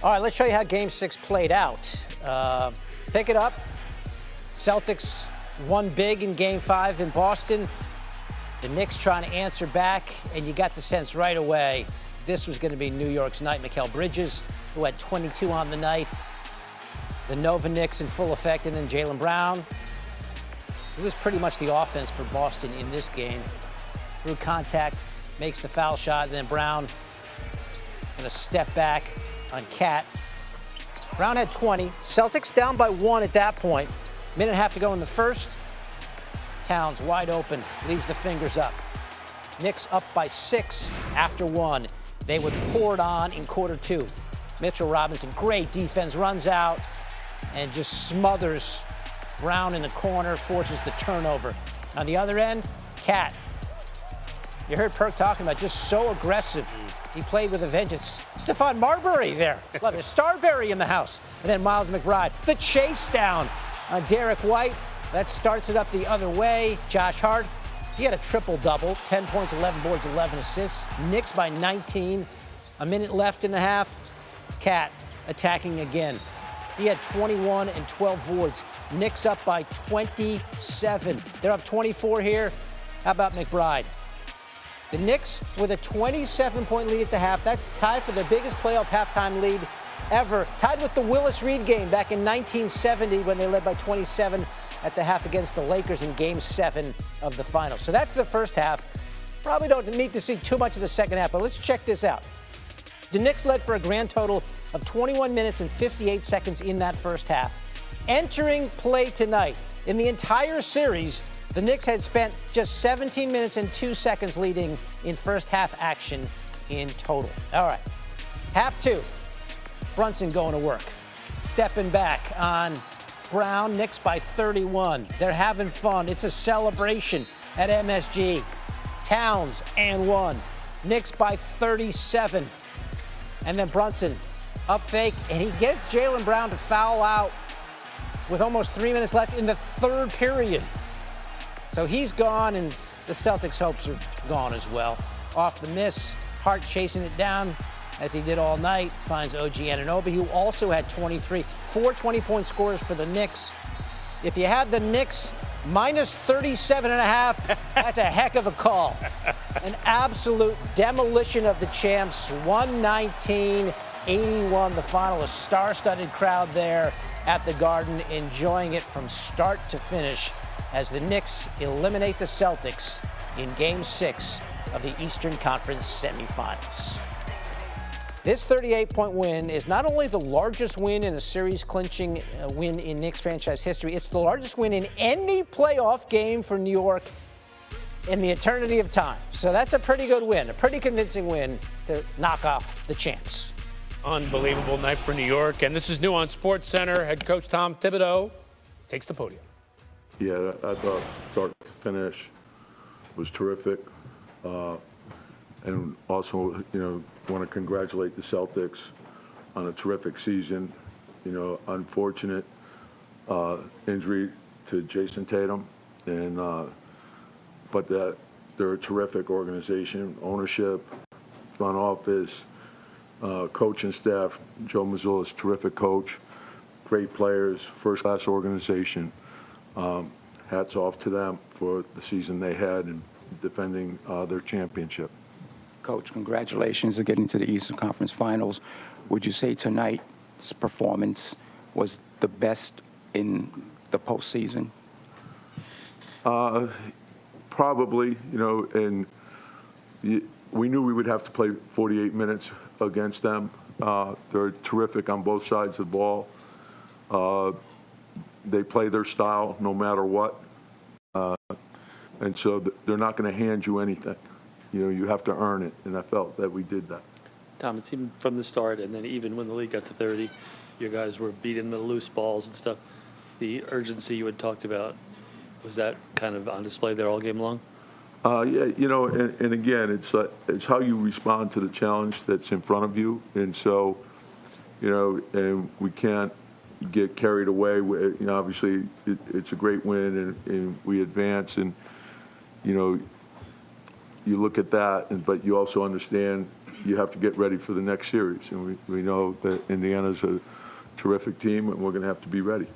All right, let's show you how Game 6 played out. Pick it up. Celtics won big in Game 5 in Boston. The Knicks trying to answer back, and you got the sense right away this was going to be New York's night. Mikal Bridges, who had 22 on the night. The Nova Knicks in full effect, and then Jaylen Brown. It was pretty much the offense for Boston in this game. Through contact, makes the foul shot, and then Brown going to step back on Cat. Brown had 20. Celtics down by 1 at that point. Minute and a half to go in the first. Towns wide open, leaves the fingers up. Knicks up by 6 after 1. They would pour it on in quarter 2. Mitchell Robinson, great defense, runs out and just smothers Brown in the corner, forces the turnover. On the other end, Cat. You heard Perk talking about just so aggressive. He played with a vengeance. Stephon Marbury there. Love it. Starberry in the house. And then Miles McBride. The chase down on Derek White. That starts it up the other way. Josh Hart, he had a triple-double. 10 points, 11 boards, 11 assists. Knicks by 19. A minute left in the half. Cat attacking again. He had 21 and 12 boards. Knicks up by 27. They're up 24 here. How about McBride? The Knicks with a 27-point lead at the half. That's tied for their biggest playoff halftime lead ever. Tied with the Willis Reed game back in 1970 when they led by 27 at the half against the Lakers in Game 7 of the finals. So that's the first half. Probably don't need to see too much of the second half, but let's check this out. The Knicks led for a grand total of 21 minutes and 58 seconds in that first half. Entering play tonight, in the entire series, the Knicks had spent just 17 minutes and 2 seconds leading in first half action in total. All right, half 2. Brunson going to work. Stepping back on Brown, Knicks by 31. They're having fun. It's a celebration at MSG. Towns and 1. Knicks by 37. And then Brunson up fake, and he gets Jaylen Brown to foul out with almost 3 minutes left in the third period. So he's gone, and the Celtics' hopes are gone as well. Off the miss, Hart chasing it down as he did all night, finds OG Anunoby, who also had 23. 4 20-point scorers for the Knicks. If you had the Knicks minus 37.5, that's a heck of a call. An absolute demolition of the champs, 119-81 the final. A star-studded crowd there at the Garden, enjoying it from start to finish as the Knicks eliminate the Celtics in Game 6 of the Eastern Conference semifinals. This 38-point win is not only the largest win in a series-clinching win in Knicks franchise history, it's the largest win in any playoff game for New York in the eternity of time. So that's a pretty good win, a pretty convincing win to knock off the champs. Unbelievable night for New York, and this is new on SportsCenter. Head coach Tom Thibodeau takes the podium. Yeah, I thought start to finish was terrific. And also, want to congratulate the Celtics on a terrific season. Unfortunate injury to Jason Tatum, and but they're a terrific organization, ownership, front office, coaching staff. Joe Mazzulla is a terrific coach, great players, first-class organization. Hats off to them for the season they had in defending their championship. Coach, congratulations on getting to the Eastern Conference Finals. Would you say tonight's performance was the best in the postseason? Probably, and we knew we would have to play 48 minutes against them. They're terrific on both sides of the ball. They play their style no matter what. And so they're not going to hand you anything. You have to earn it, and I felt that we did that. Tom, it seemed from the start, and then even when the league got to 30, you guys were beating the loose balls and stuff. The urgency you had talked about, was that kind of on display there all game long? Yeah, and again, it's how you respond to the challenge that's in front of you. And so, and we can't get carried away. Obviously, it's a great win, and we advance, and, you look at that, but you also understand you have to get ready for the next series. And we know that Indiana's a terrific team, and we're going to have to be ready.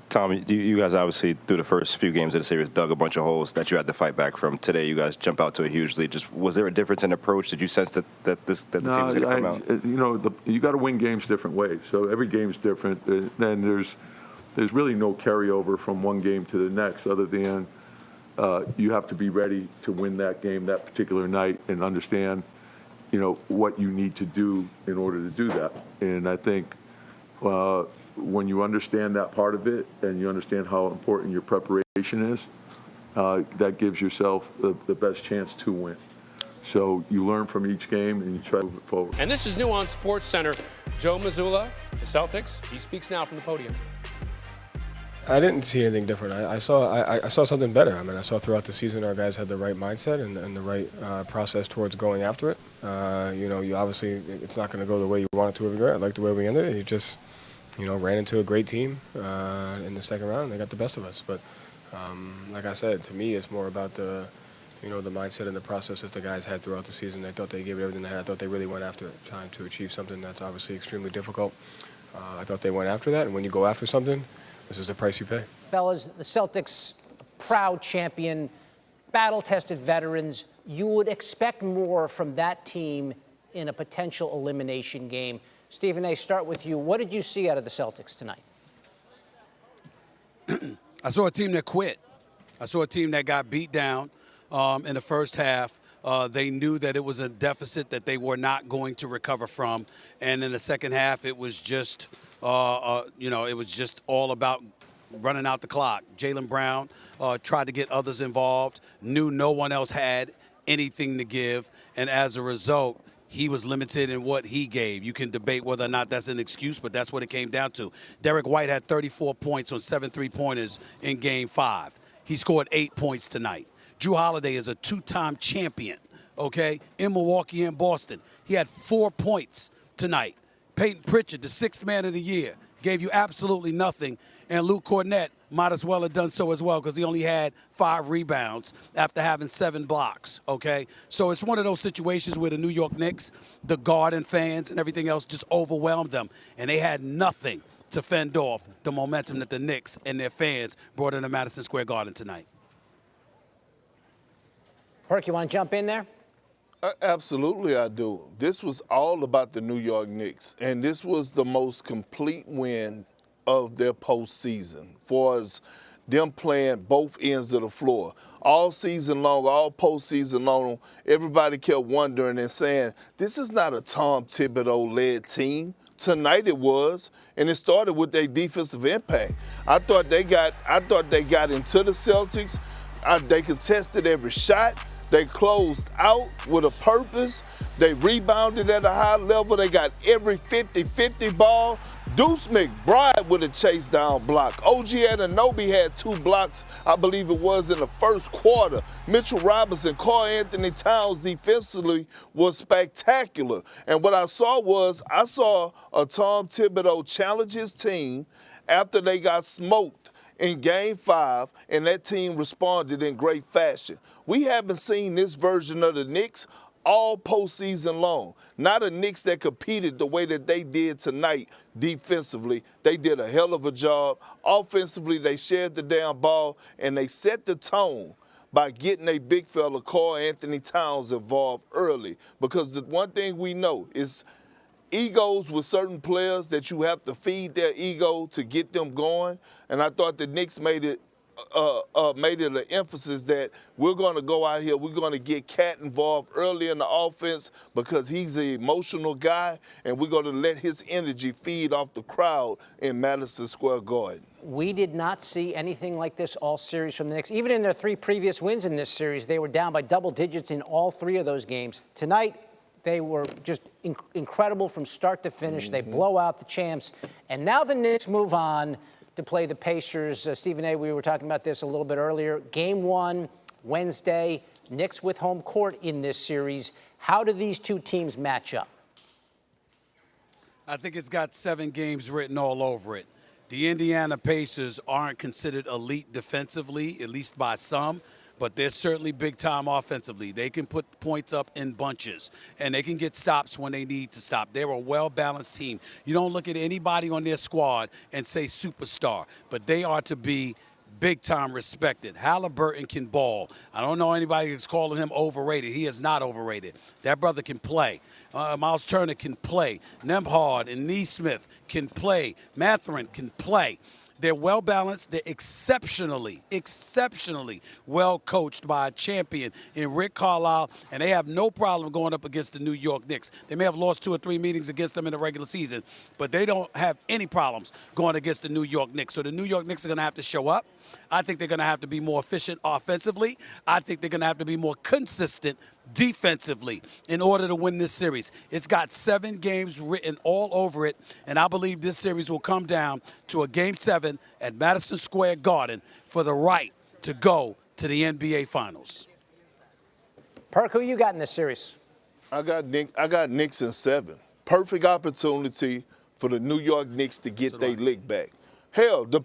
Tom, you guys obviously, through the first few games of the series, dug a bunch of holes that you had to fight back from. Today, you guys jump out to a huge lead. Just was there a difference in approach? Did you sense that the team was going to come out? You know, you got to win games different ways. So every game's different. And there's really no carryover from one game to the next, other than you have to be ready to win that game that particular night and understand, you know, what you need to do in order to do that. And I think when you understand that part of it and you understand how important your preparation is, that gives yourself the best chance to win. So you learn from each game and you try to move it forward. And this is new on SportsCenter. Joe Mazzulla, the Celtics. He speaks now from the podium. I didn't see anything different. I saw something better. I mean, I saw throughout the season our guys had the right mindset and the right process towards going after it. You know, you obviously, it's not going to go the way you want it to every year. I like the way we ended it. You just, you know, ran into a great team in the second round, and they got the best of us. But like I said, to me, it's more about the, you know, the mindset and the process that the guys had throughout the season. They thought they gave it everything they had. I thought they really went after it, trying to achieve something that's obviously extremely difficult. I thought they went after that, and when you go after something, this is the price you pay. Fellas, the Celtics, proud champion, battle-tested veterans. You would expect more from that team in a potential elimination game. Stephen A., start with you. What did you see out of the Celtics tonight? I saw a team that quit. I saw a team that got beat down in the first half. They knew that it was a deficit that they were not going to recover from. And in the second half, it was just, you know, it was just all about running out the clock. Jaylen Brown tried to get others involved, knew no one else had anything to give. And as a result, he was limited in what he gave. You can debate whether or not that's an excuse, but that's what it came down to. Derek White had 34 points on 7 3-pointers in Game 5. He scored 8 points tonight. Drew Holiday is a 2-time champion, okay, in Milwaukee and Boston. He had 4 points tonight. Peyton Pritchard, the 6th man of the year, gave you absolutely nothing. And Luke Cornett might as well have done so as well because he only had 5 rebounds after having 7 blocks, okay? So it's one of those situations where the New York Knicks, the Garden fans and everything else just overwhelmed them, and they had nothing to fend off the momentum that the Knicks and their fans brought into Madison Square Garden tonight. Perk, you want to jump in there? Absolutely, I do. This was all about the New York Knicks, and this was the most complete win of their postseason for us, them playing both ends of the floor. All season long, all postseason long, everybody kept wondering and saying, this is not a Tom Thibodeau-led team. Tonight it was, and it started with their defensive impact. I thought they got into the Celtics. They contested every shot. They closed out with a purpose. They rebounded at a high level. They got every 50-50 ball. Deuce McBride with a chase down block. OG Anunoby had 2 blocks, I believe it was, in the first quarter. Mitchell Robinson, Karl Anthony Towns defensively was spectacular. And what I saw a Tom Thibodeau challenge his team after they got smoked in Game 5, and that team responded in great fashion. We haven't seen this version of the Knicks all postseason long. Not a Knicks that competed the way that they did tonight defensively. They did a hell of a job. Offensively, they shared the damn ball, and they set the tone by getting a big fella, Karl Anthony Towns, involved early. Because the one thing we know is egos with certain players that you have to feed their ego to get them going. And I thought the Knicks made it an emphasis that we're going to go out here, we're going to get Cat involved early in the offense because he's an emotional guy, and we're going to let his energy feed off the crowd in Madison Square Garden. We did not see anything like this all series from the Knicks. Even in their 3 previous wins in this series, they were down by double digits in all 3 of those games. Tonight, they were just incredible from start to finish. Mm-hmm. They blow out the champs. And now the Knicks move on to play the Pacers. Stephen A., we were talking about this a little bit earlier. Game 1, Wednesday, Knicks with home court in this series. How do these 2 teams match up? I think it's got 7 games written all over it. The Indiana Pacers aren't considered elite defensively, at least by some, but they're certainly big time offensively. They can put points up in bunches, and they can get stops when they need to stop. They're a well-balanced team. You don't look at anybody on their squad and say superstar, but they are to be big time respected. Halliburton can ball. I don't know anybody that's calling him overrated. He is not overrated. That brother can play. Miles Turner can play. Nembhard and Neesmith can play. Mathurin can play. They're well-balanced. They're exceptionally well coached by a champion in Rick Carlisle, and they have no problem going up against the New York Knicks. They may have lost 2 or 3 meetings against them in the regular season, but they don't have any problems going against the New York Knicks. So the New York Knicks are going to have to show up. I think they're going to have to be more efficient offensively. I think they're going to have to be more consistent defensively in order to win this series. It's got 7 games written all over it, and I believe this series will come down to a Game 7 at Madison Square Garden for the right to go to the NBA Finals. Perk, who you got in this series? I got Knicks in 7. Perfect opportunity for the New York Knicks to get their lick back. Hell, the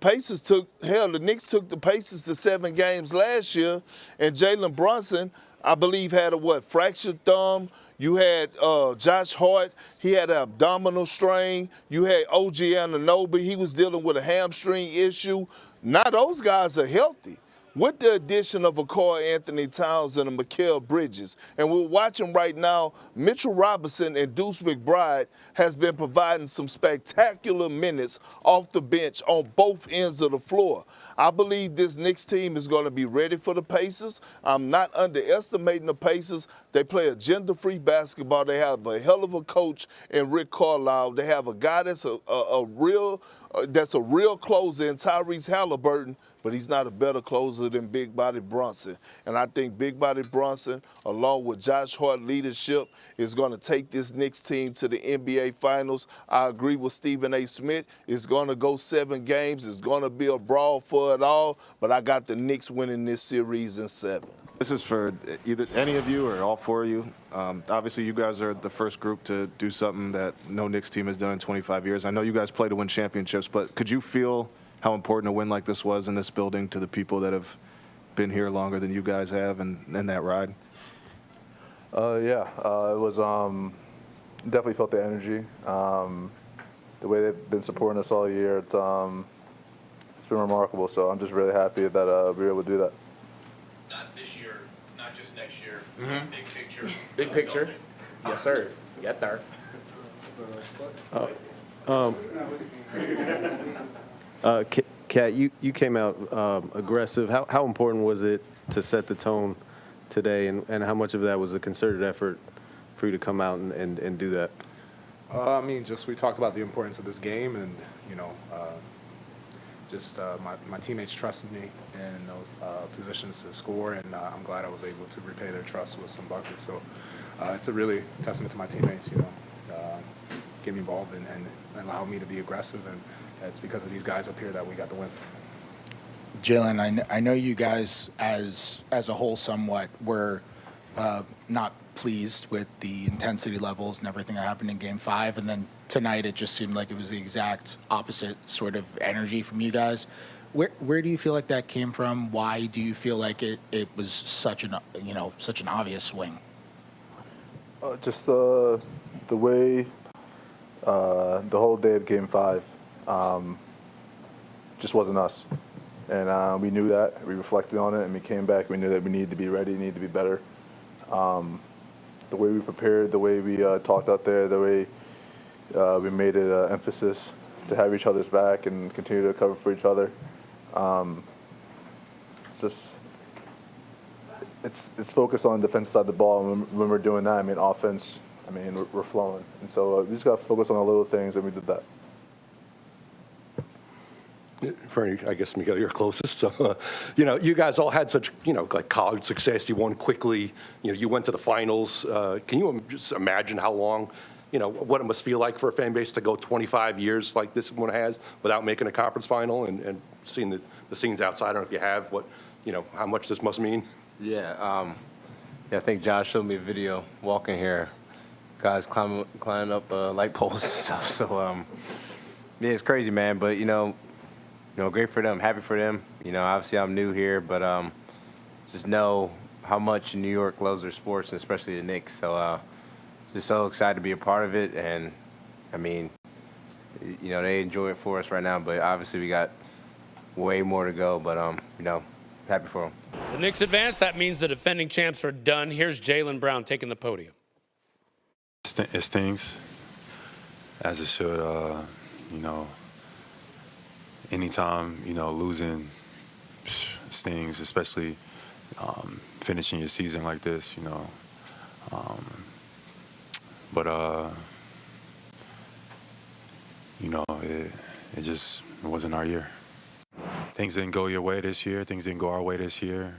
Knicks took the Pacers to 7 games last year, and Jaylen Brunson, I believe, had a fractured thumb. You had Josh Hart, he had an abdominal strain. You had OG Anunoby, he was dealing with a hamstring issue. Now those guys are healthy. With the addition of a Karl-Anthony Towns and a Mikal Bridges, and we're watching right now, Mitchell Robinson and Deuce McBride has been providing some spectacular minutes off the bench on both ends of the floor. I believe this Knicks team is going to be ready for the Pacers. I'm not underestimating the Pacers. They play agenda-free basketball. They have a hell of a coach in Rick Carlisle. They have a guy that's a real closer in Tyrese Halliburton, but he's not a better closer than Big Body Brunson. And I think Big Body Brunson, along with Josh Hart leadership, is going to take this Knicks team to the NBA Finals. I agree with Stephen A. Smith. It's going to go 7 games. It's going to be a brawl for it all, but I got the Knicks winning this series in 7. This is for either any of you or all 4 of you. Obviously, you guys are the first group to do something that no Knicks team has done in 25 years. I know you guys play to win championships, but could you feel how important a win like this was in this building to the people that have been here longer than you guys have and that ride? Yeah, it was definitely felt the energy. The way they've been supporting us all year, it's been remarkable. So I'm just really happy that we were able to do that. Not this year, not just next year. Big picture. Big picture. Yes, sir. Get there. Kat, you came out aggressive. How important was it to set the tone today, and how much of that was a concerted effort for you to come out and do that? I mean, we talked about the importance of this game, and my teammates trusted me in those positions to score, and I'm glad I was able to repay their trust with some buckets. So it's a really testament to my teammates, get me involved and allow me to be aggressive, and it's because of these guys up here that we got the win. Jaylen, I know you guys as a whole somewhat were not pleased with the intensity levels and everything that happened in Game 5, and then tonight it just seemed like it was the exact opposite sort of energy from you guys. Where do you feel like that came from? Why do you feel like it was such an obvious swing? Just the way the whole day of Game 5 just wasn't us. And we knew that. We reflected on it, and we came back. We knew that we needed to be ready, needed to be better. The way we prepared, the way we talked out there, the way we made it an emphasis to have each other's back and continue to cover for each other. It's focused on the defensive side of the ball. And when we're doing that, offense, we're flowing. And so we just got to focus on the little things, and we did that. Fernie, I guess, Miguel, you're closest. So, you guys all had such, like college success. You won quickly. You went to the finals. Can you just imagine how long, what it must feel like for a fan base to go 25 years like this one has without making a conference final and seeing the scenes outside? I don't know if you have how much this must mean. Yeah, I think Josh showed me a video walking here, guys climbing up light poles and stuff. So, yeah, it's crazy, man. But great for them, happy for them. Obviously I'm new here, but just know how much New York loves their sports, and especially the Knicks. So just so excited to be a part of it. And, I mean, you know, they enjoy it for us right now, but obviously we got way more to go. But, you know, happy for them. The Knicks advance. That means the defending champs are done. Here's Jaylen Brown taking the podium. It stings, as it should. You know, anytime, you know, losing stings, especially finishing your season like this, you know. But you know, it wasn't our year. Things didn't go your way this year. Things didn't go our way this year.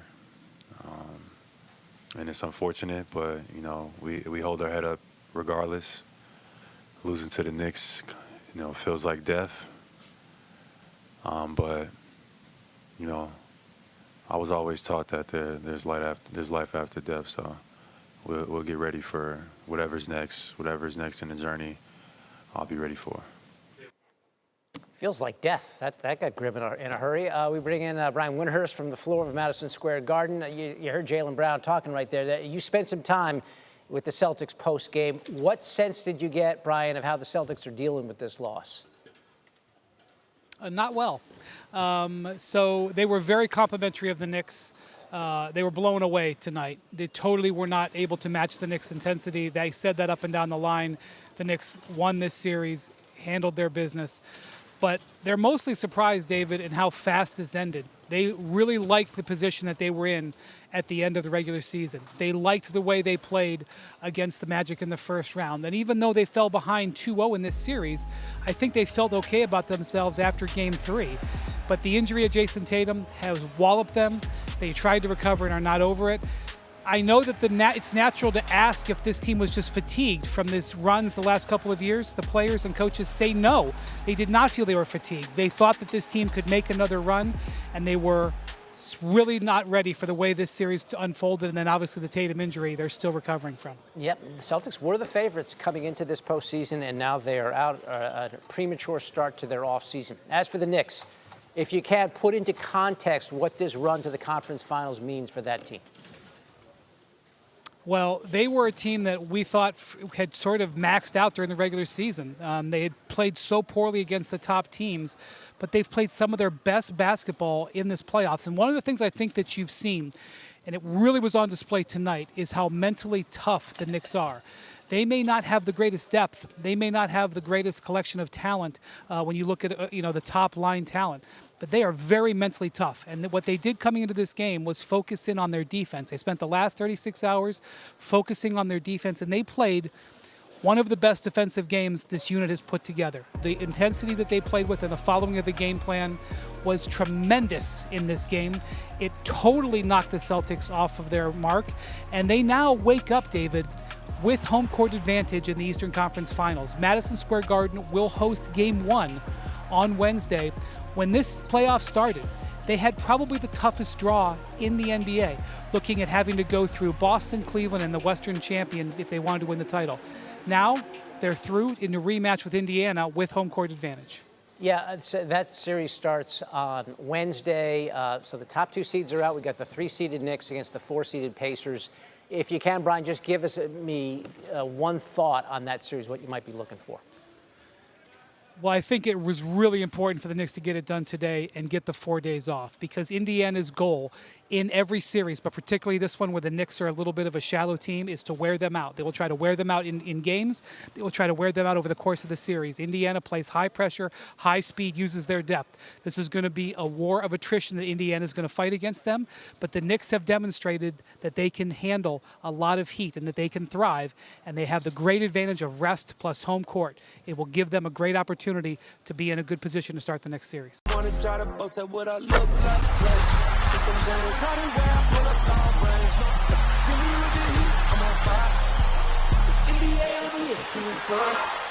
And it's unfortunate, but, you know, we hold our head up regardless. Losing to the Knicks, you know, feels like death. But, you know, I was always taught that there's life after death. So we'll get ready for whatever's next in the journey. I'll be ready for. Feels like death. That got grim in a hurry. We bring in Brian Windhorst from the floor of Madison Square Garden. You heard Jaylen Brown talking right there. You spent some time with the Celtics post-game. What sense did you get, Brian, of how the Celtics are dealing with this loss? Not well. So they were very complimentary of the Knicks. They were blown away tonight. They totally were not able to match the Knicks' intensity. They said that up and down the line. The Knicks won this series, handled their business. But they're mostly surprised, David, in how fast this ended. They really liked the position that they were in at the end of the regular season. They liked the way they played against the Magic in the first round. And even though they fell behind 2-0 in this series, I think they felt okay about themselves after Game 3. But the injury of Jason Tatum has walloped them. They tried to recover and are not over it. I know that it's natural to ask if this team was just fatigued from this runs the last couple of years. The players and coaches say no. They did not feel they were fatigued. They thought that this team could make another run, and they were really not ready for the way this series unfolded. And then obviously the Tatum injury they're still recovering from. Yep, the Celtics were the favorites coming into this postseason, and now they are out a premature start to their offseason. As for the Knicks, if you can put into context what this run to the conference finals means for that team. Well, they were a team that we thought had sort of maxed out during the regular season. They had played so poorly against the top teams, but they've played some of their best basketball in this playoffs. And one of the things I think that you've seen, and it really was on display tonight, is how mentally tough the Knicks are. They may not have the greatest depth. They may not have the greatest collection of talent when you look at the top line talent. But they are very mentally tough. And what they did coming into this game was focus in on their defense. They spent the last 36 hours focusing on their defense, and they played one of the best defensive games this unit has put together. The intensity that they played with and the following of the game plan was tremendous in this game. It totally knocked the Celtics off of their mark. And they now wake up, David, with home court advantage in the Eastern Conference Finals. Madison Square Garden will host Game 1 on Wednesday. When this playoff started, they had probably the toughest draw in the NBA, looking at having to go through Boston, Cleveland, and the Western champions if they wanted to win the title. Now they're through in a rematch with Indiana with home court advantage. Yeah, that series starts on Wednesday. So the top 2 seeds are out. We got the 3-seeded Knicks against the 4-seeded Pacers. If you can, Brian, just give me one thought on that series, what you might be looking for. Well, I think it was really important for the Knicks to get it done today and get the 4 days off, because Indiana's goal in every series, but particularly this one where the Knicks are a little bit of a shallow team, is to wear them out. They will try to wear them out in games. They will try to wear them out over the course of the series. Indiana plays high pressure, high speed, uses their depth. This is going to be a war of attrition that Indiana is going to fight against them, but the Knicks have demonstrated that they can handle a lot of heat and that they can thrive, and they have the great advantage of rest plus home court. It will give them a great opportunity to be in a good position to start the next series. NBA